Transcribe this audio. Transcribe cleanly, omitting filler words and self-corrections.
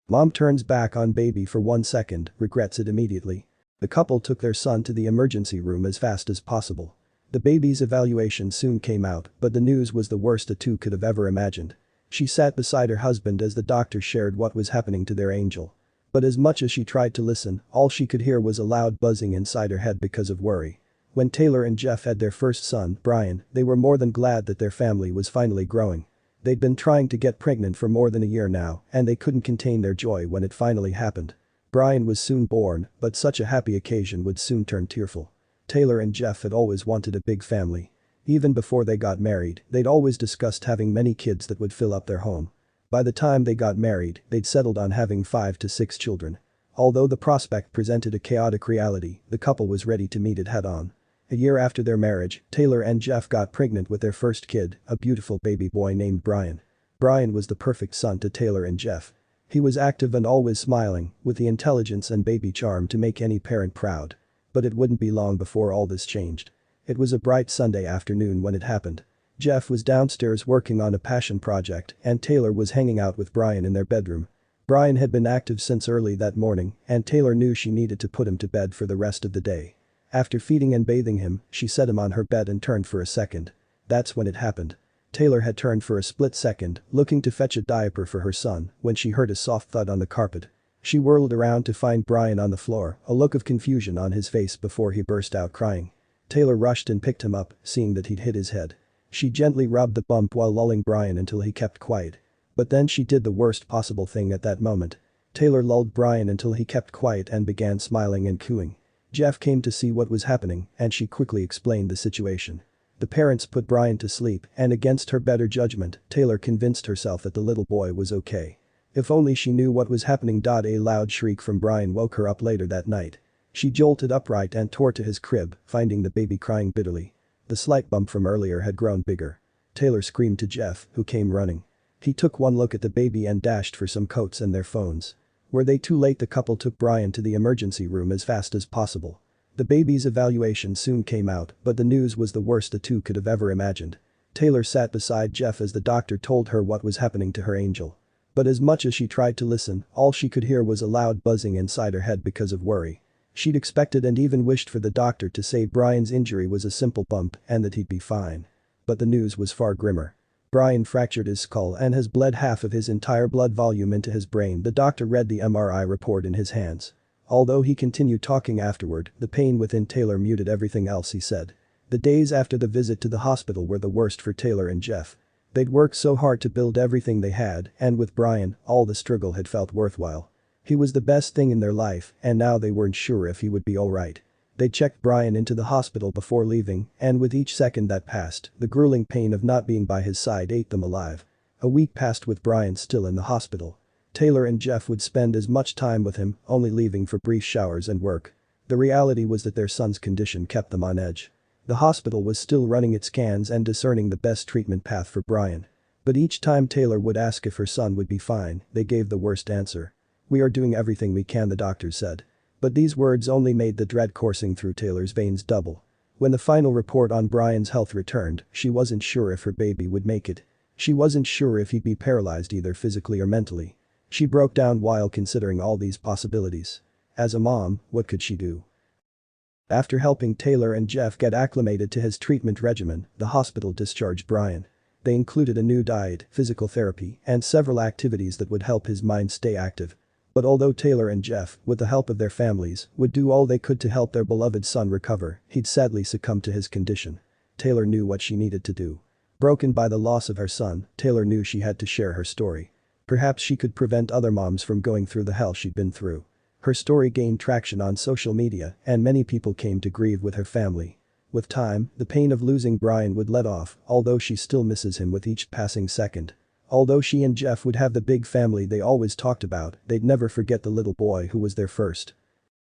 Mom turns back on baby for 1 second, regrets it immediately. The couple took their son to the emergency room as fast as possible. The baby's evaluation soon came out, but the news was the worst the two could have ever imagined. She sat beside her husband as the doctor shared what was happening to their angel. But as much as she tried to listen, all she could hear was a loud buzzing inside her head because of worry. When Taylor and Jeff had their first son, Brian, they were more than glad that their family was finally growing. They'd been trying to get pregnant for more than a year now, and they couldn't contain their joy when it finally happened. Brian was soon born, but such a happy occasion would soon turn tearful. Taylor and Jeff had always wanted a big family. Even before they got married, they'd always discussed having many kids that would fill up their home. By the time they got married, they'd settled on having 5 to 6 children. Although the prospect presented a chaotic reality, the couple was ready to meet it head-on. A year after their marriage, Taylor and Jeff got pregnant with their first kid, a beautiful baby boy named Brian. Brian was the perfect son to Taylor and Jeff. He was active and always smiling, with the intelligence and baby charm to make any parent proud. But it wouldn't be long before all this changed. It was a bright Sunday afternoon when it happened. Jeff was downstairs working on a passion project and Taylor was hanging out with Brian in their bedroom. Brian had been active since early that morning and Taylor knew she needed to put him to bed for the rest of the day. After feeding and bathing him, she set him on her bed and turned for a second. That's when it happened. Taylor had turned for a split second, looking to fetch a diaper for her son, when she heard a soft thud on the carpet. She whirled around to find Brian on the floor, a look of confusion on his face before he burst out crying. Taylor rushed and picked him up, seeing that he'd hit his head. She gently rubbed the bump while lulling Brian until he kept quiet. But then she did the worst possible thing at that moment. Taylor lulled Brian until he kept quiet and began smiling and cooing. Jeff came to see what was happening and she quickly explained the situation. The parents put Brian to sleep and against her better judgment, Taylor convinced herself that the little boy was okay. If only she knew what was happening. A loud shriek from Brian woke her up later that night. She jolted upright and tore to his crib, finding the baby crying bitterly. The slight bump from earlier had grown bigger. Taylor screamed to Jeff, who came running. He took one look at the baby and dashed for some coats and their phones. Were they too late? The couple took Brian to the emergency room as fast as possible. The baby's evaluation soon came out, but the news was the worst the two could have ever imagined. Taylor sat beside Jeff as the doctor told her what was happening to her angel. But as much as she tried to listen, all she could hear was a loud buzzing inside her head because of worry. She'd expected and even wished for the doctor to say Brian's injury was a simple bump and that he'd be fine. But the news was far grimmer. Brian fractured his skull and has bled half of his entire blood volume into his brain. The doctor read the MRI report in his hands. Although he continued talking afterward, the pain within Taylor muted everything else he said. The days after the visit to the hospital were the worst for Taylor and Jeff. They'd worked so hard to build everything they had, and with Brian, all the struggle had felt worthwhile. He was the best thing in their life, and now they weren't sure if he would be alright. They checked Brian into the hospital before leaving, and with each second that passed, the grueling pain of not being by his side ate them alive. A week passed with Brian still in the hospital. Taylor and Jeff would spend as much time with him, only leaving for brief showers and work. The reality was that their son's condition kept them on edge. The hospital was still running its scans and discerning the best treatment path for Brian. But each time Taylor would ask if her son would be fine, they gave the worst answer. "We are doing everything we can," the doctor said. But these words only made the dread coursing through Taylor's veins double. When the final report on Brian's health returned, she wasn't sure if her baby would make it. She wasn't sure if he'd be paralyzed either physically or mentally. She broke down while considering all these possibilities. As a mom, what could she do? After helping Taylor and Jeff get acclimated to his treatment regimen, the hospital discharged Brian. They included a new diet, physical therapy, and several activities that would help his mind stay active. But although Taylor and Jeff, with the help of their families, would do all they could to help their beloved son recover, he'd sadly succumb to his condition. Taylor knew what she needed to do. Broken by the loss of her son, Taylor knew she had to share her story. Perhaps she could prevent other moms from going through the hell she'd been through. Her story gained traction on social media, and many people came to grieve with her family. With time, the pain of losing Brian would let off, although she still misses him with each passing second. Although she and Jeff would have the big family they always talked about, they'd never forget the little boy who was their first.